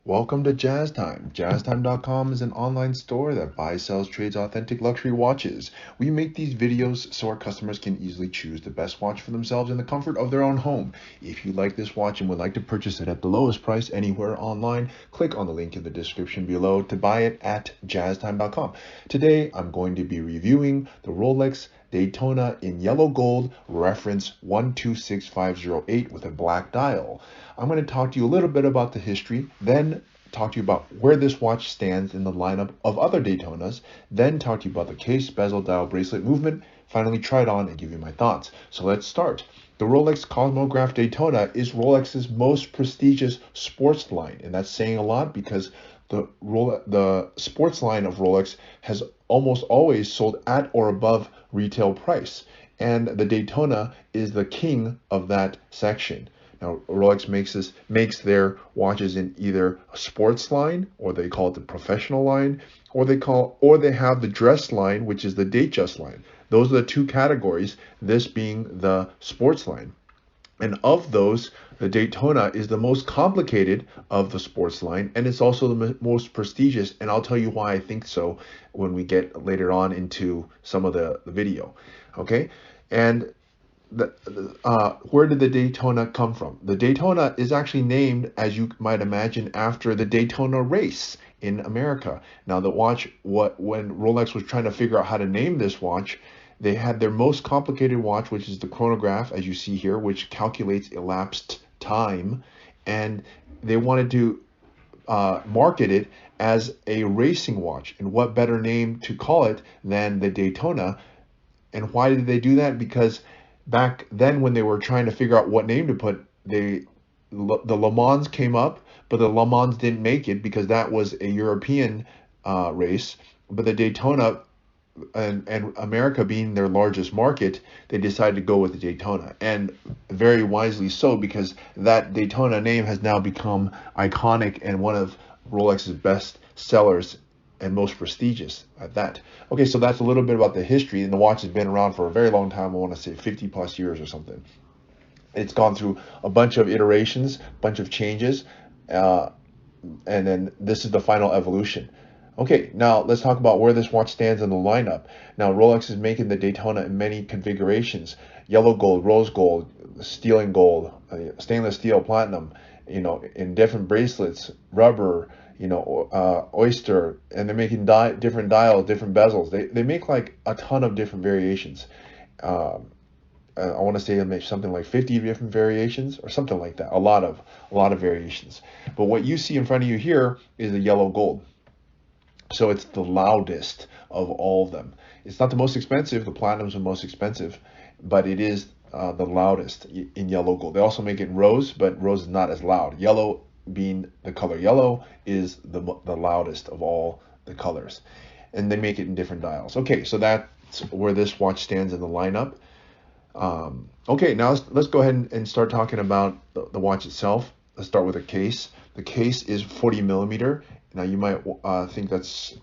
Welcome to Jazz Time. JazzTime.com is an online store that buys, sells, trades authentic luxury watches. We make these videos so our customers can easily choose the best watch for themselves in the comfort of their own home. If you like this watch and would like to purchase it at the lowest price anywhere online, click on the link in the description below to buy it at JazzTime.com. Today, I'm going to be reviewing the Rolex Daytona in yellow gold, reference 126508 with a black dial. I'm going to talk to you a little bit about the history, then talk to you about where this watch stands in the lineup of other Daytonas, then talk to you about the case, bezel, dial, bracelet movement, finally try it on and give you my thoughts. So let's start. The Rolex Cosmograph Daytona is Rolex's most prestigious sports line, and that's saying a lot because the sports line of Rolex has almost always sold at or above retail price, and the Daytona is the king of that section. Now, Rolex makes their watches in either a sports line, or they call it the professional line, or they have the dress line, which is the Datejust line. Those are the two categories, this being the sports line. And of those, the Daytona is the most complicated of the sports line, and it's also the most prestigious. And I'll tell you why I think so when we get later on into some of the video. Okay, and where did the Daytona come from? The Daytona is actually named, as you might imagine, after the Daytona race in America. Now, when Rolex was trying to figure out how to name this watch, they had their most complicated watch, which is the chronograph, as you see here, which calculates elapsed time, and they wanted to market it as a racing watch. And what better name to call it than the Daytona? And why did they do that? Because back then, when they were trying to figure out what name to put, the Le Mans came up, but the Le Mans didn't make it because that was a European race. But the Daytona, and America being their largest market, they decided to go with the Daytona, and very wisely so, because that Daytona name has now become iconic and one of Rolex's best sellers and most prestigious at that. Okay, so that's a little bit about the history, and the watch has been around for a very long time. I want to say 50 plus years or something. It's gone through a bunch of iterations, bunch of changes, and then this is the final evolution. Okay, now let's talk about where this watch stands in the lineup. Now, Rolex is making the Daytona in many configurations: yellow gold, rose gold, steel and gold, stainless steel, platinum, in different bracelets, rubber, oyster, and they're making different dials, different bezels. They make like a ton of different variations. I want to say they make something like 50 different variations or something like that. A lot of variations. But what you see in front of you here is the yellow gold. So it's the loudest of all of them. It's not the most expensive. The platinum's the most expensive, but it is the loudest in yellow gold. They also make it in rose, but rose is not as loud. Yellow, being the color yellow, is the loudest of all the colors. And they make it in different dials. Okay, so that's where this watch stands in the lineup. Okay, now let's go ahead and start talking about the watch itself. Let's start with the case. The case is 40 millimeter. Now you might think that's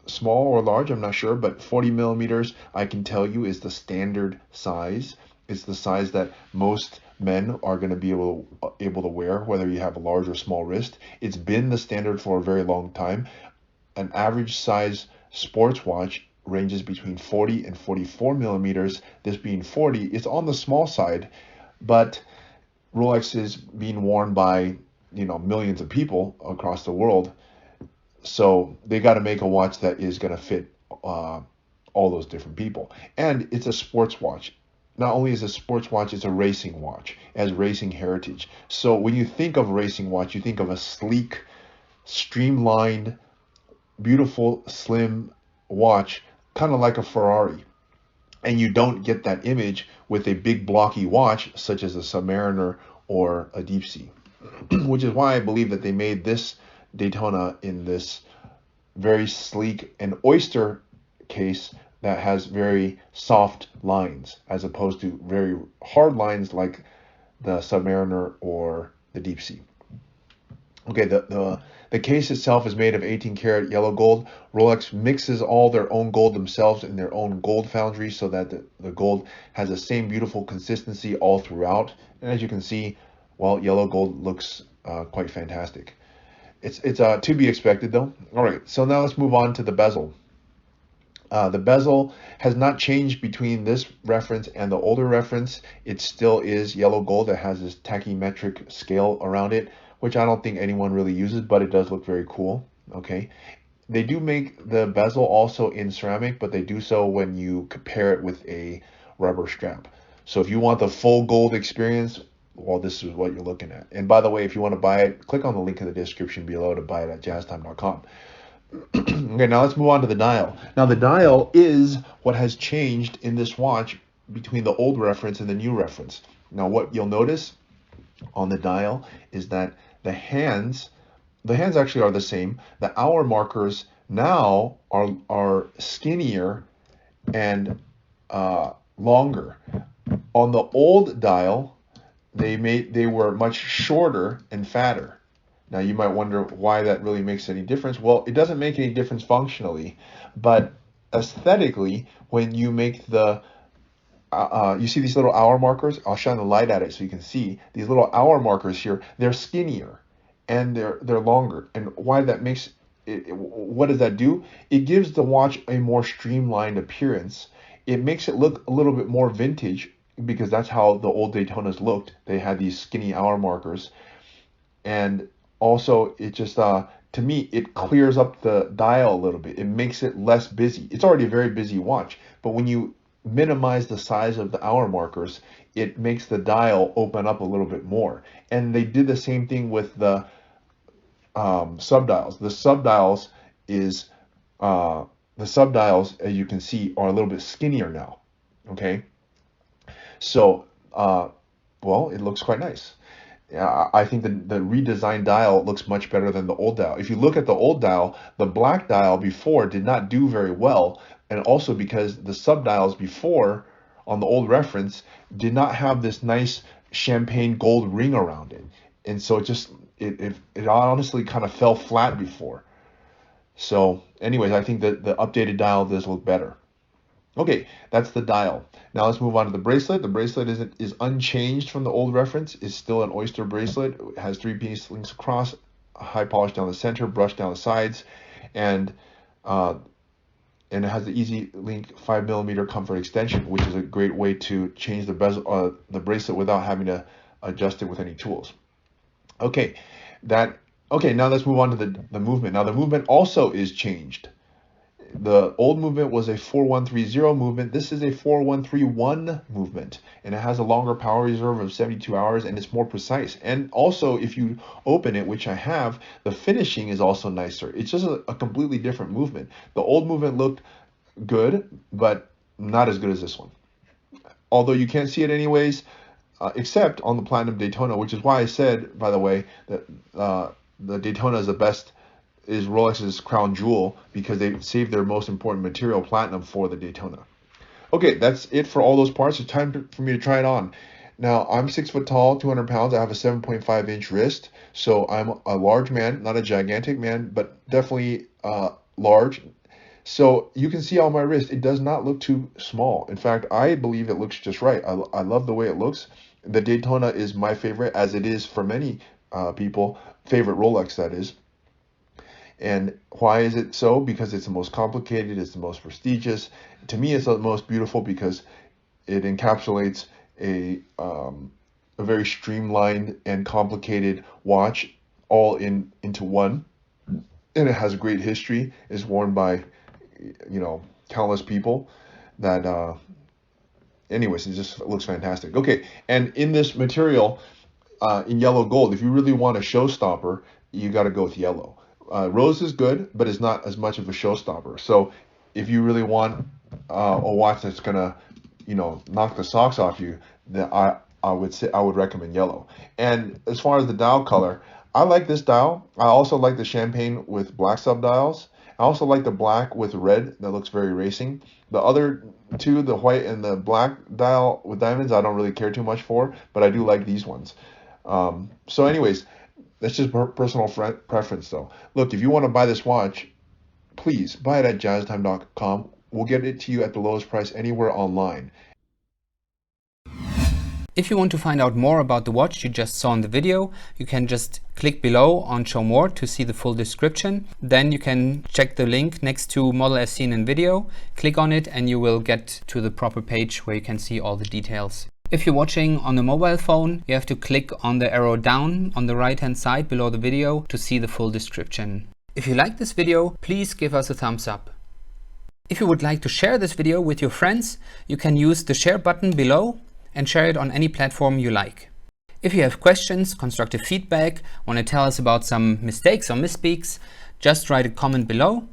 small or large, I'm not sure, but 40 millimeters, I can tell you, is the standard size. It's the size that most men are going to be able to wear, whether you have a large or small wrist. It's been the standard for a very long time. An average size sports watch ranges between 40 and 44 millimeters. This being 40, it's on the small side, but Rolex is being worn by millions of people across the world. So they got to make a watch that is going to fit all those different people. And it's a sports watch. Not only is it a sports watch, it's a racing watch. It has racing heritage. So when you think of racing watch, you think of a sleek, streamlined, beautiful, slim watch, kind of like a Ferrari. And you don't get that image with a big blocky watch such as a Submariner or a Deep Sea, which is why I believe that they made this Daytona in this very sleek and oyster case that has very soft lines as opposed to very hard lines like the Submariner or the Deep Sea. Okay, the case itself is made of 18 karat yellow gold. Rolex mixes all their own gold themselves in their own gold foundry so that the gold has the same beautiful consistency all throughout. And as you can see, well, yellow gold looks quite fantastic. It's to be expected though. All right, so now let's move on to the bezel. The bezel has not changed between this reference and the older reference. It still is yellow gold that has this tachymetric scale around it, which I don't think anyone really uses, but it does look very cool. Okay. They do make the bezel also in ceramic, but they do so when you compare it with a rubber strap. So if you want the full gold experience, well, this is what you're looking at. And by the way, if you want to buy it, click on the link in the description below to buy it at jazztime.com. Okay, now let's move on to the dial. Now the dial is what has changed in this watch between the old reference and the new reference. Now what you'll notice on the dial is that the hands actually are the same. The hour markers now are skinnier and longer. On the old dial, they were much shorter and fatter. Now you might wonder why that really makes any difference. Well, it doesn't make any difference functionally, but aesthetically, when you make the you see these little hour markers? I'll shine the light at it so you can see these little hour markers here. They're skinnier and they're longer. And why that makes what does that do? It gives the watch a more streamlined appearance. It makes it look a little bit more vintage because that's how the old Daytonas looked. They had these skinny hour markers, and also it just to me it clears up the dial a little bit. It makes it less busy. It's already a very busy watch, but when you minimize the size of the hour markers, it makes the dial open up a little bit more. And they did the same thing with the subdials. Is the subdials, as you can see, are a little bit skinnier now. Okay, so well, it looks quite nice. I think the redesigned dial looks much better than the old dial. If you look at the old dial, the black dial before did not do very well, and also because the subdials before on the old reference did not have this nice champagne gold ring around it, and so it honestly kind of fell flat before. So, anyways, I think that the updated dial does look better. Okay, that's the dial. Now let's move on to the bracelet. The bracelet is unchanged from the old reference. It's still an Oyster bracelet. It has 3-piece links across, high polish down the center, brush down the sides, and uh, and it has the Easy Link 5mm comfort extension, which is a great way to change the bezel, the bracelet without having to adjust it with any tools. Okay, now let's move on to the movement. Now the movement also is changed. The old movement was a 4130 movement. This is a 4131 movement, and it has a longer power reserve of 72 hours, and it's more precise. And also, if you open it, which I have, the finishing is also nicer. It's just a completely different movement. The old movement looked good, but not as good as this one. Although you can't see it anyways, except on the Platinum Daytona, which is why I said, by the way, that the Daytona is the best, is Rolex's crown jewel, because they saved their most important material, platinum, for the Daytona. Okay, that's it for all those parts. It's time for me to try it on. Now, I'm 6 foot tall, 200 pounds. I have a 7.5-inch wrist, so I'm a large man, not a gigantic man, but definitely large. So you can see on my wrist, it does not look too small. In fact, I believe it looks just right. I love the way it looks. The Daytona is my favorite, as it is for many people, favorite Rolex, that is. And why is it so? Because it's the most complicated, it's the most prestigious. To me, it's the most beautiful because it encapsulates a very streamlined and complicated watch all into one. And it has a great history. It's worn by, countless people that, anyways, it just looks fantastic. Okay, and in this material, in yellow gold, if you really want a showstopper, you got to go with yellow. Rose is good, but it's not as much of a showstopper. So if you really want a watch that's gonna, knock the socks off you, then I would recommend yellow. And as far as the dial color, I like this dial. I also like the champagne with black subdials. I also like the black with red that looks very racing. The other two, the white and the black dial with diamonds, I don't really care too much for, but I do like these ones. So anyways, that's just personal preference though. Look, if you want to buy this watch, please buy it at jazztime.com. We'll get it to you at the lowest price anywhere online. If you want to find out more about the watch you just saw in the video, you can just click below on Show More to see the full description. Then you can check the link next to Model as seen in video, click on it, and you will get to the proper page where you can see all the details. If you're watching on a mobile phone, you have to click on the arrow down on the right hand side below the video to see the full description. If you like this video, please give us a thumbs up. If you would like to share this video with your friends, you can use the share button below and share it on any platform you like. If you have questions, constructive feedback, want to tell us about some mistakes or misspeaks, just write a comment below.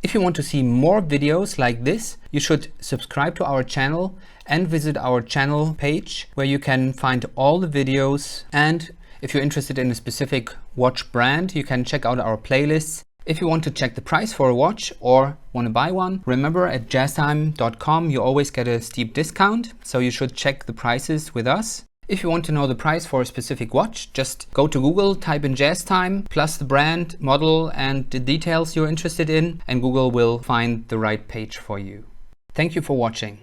If you want to see more videos like this, you should subscribe to our channel and visit our channel page where you can find all the videos. And if you're interested in a specific watch brand, you can check out our playlists. If you want to check the price for a watch or want to buy one, remember at jazztime.com you always get a steep discount, so you should check the prices with us. If you want to know the price for a specific watch, just go to Google, type in JazzTime plus the brand, model and the details you're interested in, and Google will find the right page for you. Thank you for watching.